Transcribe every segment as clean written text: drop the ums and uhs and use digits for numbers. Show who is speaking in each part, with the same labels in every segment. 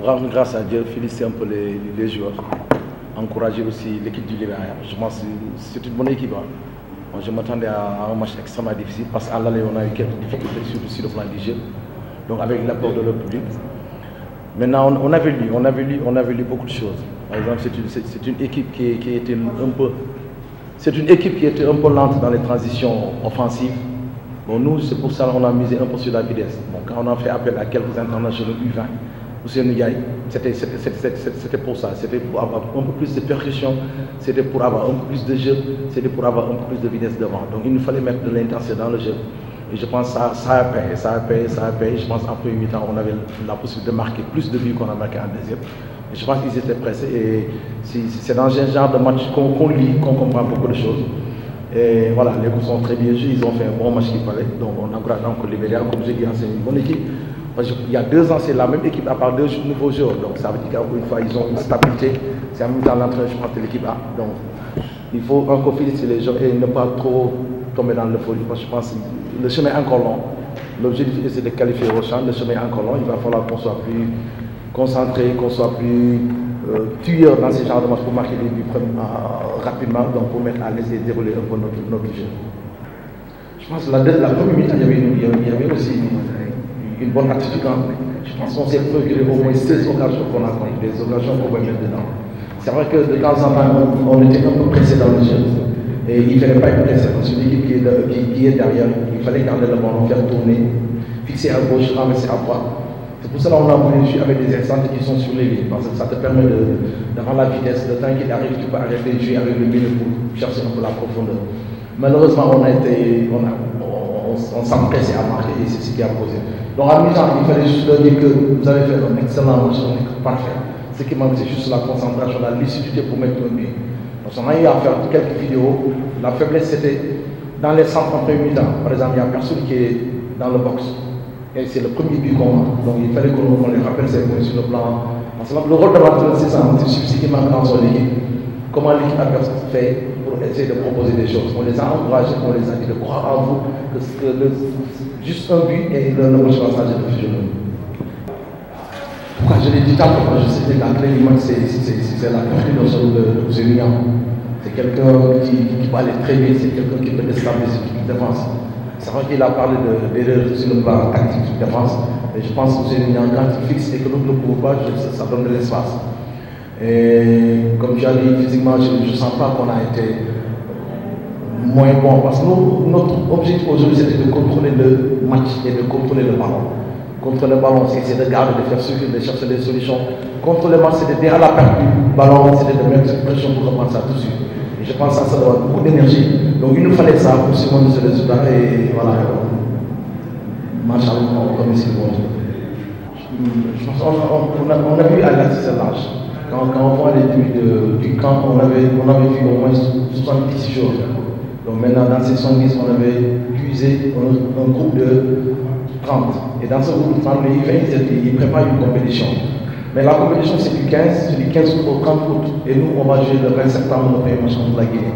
Speaker 1: rendre grâce à Dieu, féliciter un peu les joueurs, encourager aussi l'équipe du Libéria. Je pense que c'est une bonne équipe. Hein. Moi, je m'attendais à un match extrêmement difficile parce qu'à l'aller, on a eu quelques difficultés sur le plan du jeu. Donc avec l'apport de leur public. Maintenant, on avait lu beaucoup de choses. Par exemple, c'est une équipe qui était un peu... C'est une équipe qui était un peu lente dans les transitions offensives. Bon, nous, c'est pour ça qu'on a misé un peu sur la vitesse. Bon, quand on a fait appel à quelques internationaux U20, c'était pour ça. C'était pour avoir un peu plus de percussion, c'était pour avoir un peu plus de jeu, c'était pour avoir un peu plus de vitesse devant. Donc il nous fallait mettre de l'intensité dans le jeu. Et je pense que ça a payé. Je pense qu'en premier mi-temps, on avait la possibilité de marquer plus de buts qu'on a marqué en deuxième. Et je pense qu'ils étaient pressés. Et c'est dans un genre de match qu'on lit, qu'on comprend beaucoup de choses. Et voilà, les coups sont très bien joués, ils ont fait un bon match qu'il fallait. Donc on encourage encore les Libéria, comme j'ai dit, c'est une bonne équipe. Parce qu'il y a 2 ans, c'est la même équipe à part 2 nouveaux joueurs. Donc ça veut dire qu'encore une fois, ils ont une stabilité. C'est en même temps l'entraîneur, je pense, de l'équipe A. Donc il faut encore féliciter les gens et ne pas trop tomber dans l'euphorie. Parce que je pense que le chemin est encore long. L'objectif c'est de qualifier au champ. Le chemin est encore long. Il va falloir qu'on soit plus concentré, qu'on soit plus tueur dans ces genres de matchs pour marquer des buts rapidement, donc pour mettre à l'aise et dérouler un peu notre jeu. Je pense que la première minute, il y avait aussi une bonne attitude. Je pense qu'on s'est procuré au moins 16 occasions qu'on a connues, des occasions qu'on va mettre dedans. C'est vrai que de temps en temps, on était un peu pressé dans le jeu. Et il ne fallait pas être pressé parce que l'équipe qui est derrière, il fallait garder le ballon, faire tourner, fixer à gauche, renverser à droite. C'est pour cela qu'on a voulu jouer avec des instants qui sont sur les lignes, parce que ça te permet d'avoir la vitesse, le temps qu'il arrive, tu peux arrêter de jouer avec le milieu pour chercher un peu la profondeur. Malheureusement, on s'empressait à marquer et c'est ce qui a posé. Donc à mi-temps, il fallait juste leur dire que vous avez fait un excellent match, un équipe parfait. Ce qui manque, c'est juste la concentration, la lucidité pour mettre un but. Donc on a eu à faire quelques vidéos. La faiblesse, c'était dans les centres en premier mi-temps. Par exemple, il n'y a personne qui est dans le box. Et c'est le premier but qu'on a. Donc il fallait qu'on les rappelle ces points sur le plan. Parce que le rôle de l'entraîneur, c'est ça, c'est ce qui manque dans son équipe. Comment l'équipe adverse fait pour essayer de proposer des choses. On les a encouragés, on les a dit de croire en vous, que juste un but et le match va changer de fusion. Pourquoi je l'ai dit tantôt, je sais que la clé du match, c'est la configuration de Zélian. C'est quelqu'un qui va aller très vite, c'est quelqu'un qui peut déstabiliser toute défense. C'est vrai qu'il a parlé d'erreurs sur le plan tactique de défense, mais je pense que c'est quand il fixe et que l'autre ne couvre pas, ça donne de l'espace. Et comme tu as dit, physiquement, je ne sens pas qu'on a été moins bon, parce que notre objectif aujourd'hui, c'était de contrôler le match et de contrôler le ballon. Contrôler le ballon, c'est de garder, de faire suivre, de chercher des solutions. Contrôler le match, c'était dès à la perte du ballon, c'était de mettre cette pression pour reprendre ça tout de suite. Et je pense que ça doit beaucoup d'énergie. Donc il nous fallait ça pour surmonter ce résultat et voilà. Machallah, comme ici le bon. Je pense qu'on a vu à l'âge. Quand on voit les buts du camp, on avait vu au moins 70 jours. Donc maintenant, dans ces 70, on avait puisé un groupe de 30. Et dans ce groupe de 30, ils préparent une compétition. Mais la compétition, c'est du 15 au 30 août. Et nous, on va jouer le 20 septembre, le premier match contre la Guinée.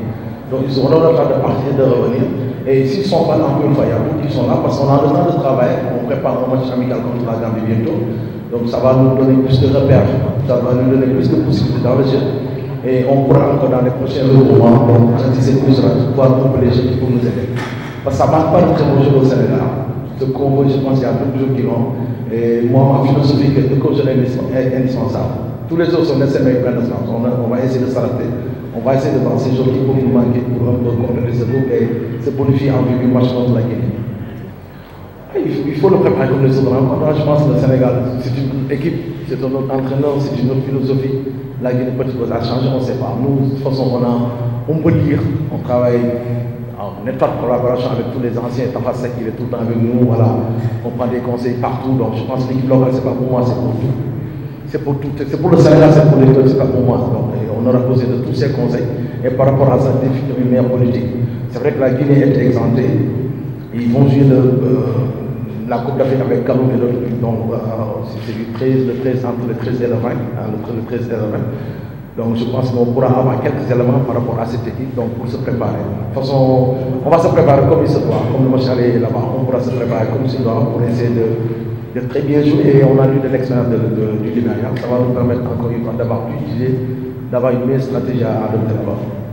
Speaker 1: Donc ils auront le temps de partir, de revenir. Et s'ils ne sont pas là, encore une fois, il y a beaucoup qui sont là parce qu'on a le temps de travail. On prépare un match amical contre la Gambie bientôt. Donc ça va nous donner plus de repères, ça va nous donner plus de possibilités dans le jeu. Et on pourra encore dans les prochains moments, donc attiser plus de voir un peu les jeux qui peuvent nous aider. Parce que ça ne marche pas de très bon jeu au Sénégal. Ce convoi, je pense qu'il y a beaucoup de gens qui l'ont. Et moi, ma philosophie, c'est que le coach est indispensable. Tous les autres sont nécessaires, mais on va essayer de s'arrêter. On va essayer de voir ces gens qui peuvent nous manquer pour un peu contrôler ce groupe et se bonifier en vue du match contre la Guinée. Il faut le préparer comme les autres rencontres. Je pense que le Sénégal, c'est une équipe, c'est un autre entraîneur, c'est une autre philosophie. La Guinée peut-être a changé, on ne sait pas. Nous, de toute façon, on peut lire, on travaille en étroite collaboration avec tous les anciens. Tafasek, il est tout le temps avec nous, voilà. On prend des conseils partout. Donc je pense que l'équipe locale, ce n'est pas pour moi, c'est pour tout. C'est pour tout. C'est pour le Sénégal, c'est pour les deux, c'est pas pour moi. Donc on aura posé de tous ces conseils. Et par rapport à ça, définir une meilleure politique. C'est vrai que la Guinée est exemptée. Ils vont jouer la Coupe d'Afrique avec Cameroun et l'autre. Donc c'est du 13 entre le 13 et le 20. Le 13 et le 20. Donc je pense qu'on pourra avoir quelques éléments par rapport à cette équipe donc pour se préparer. De toute façon, on va se préparer comme il se doit, comme le match aller là-bas, on pourra se préparer comme il se doit pour essayer de très bien joué et on a eu de l'expérience du Libéria. Ça va nous permettre encore une fois d'avoir pu utiliser, d'avoir une meilleure stratégie à adopter là-bas.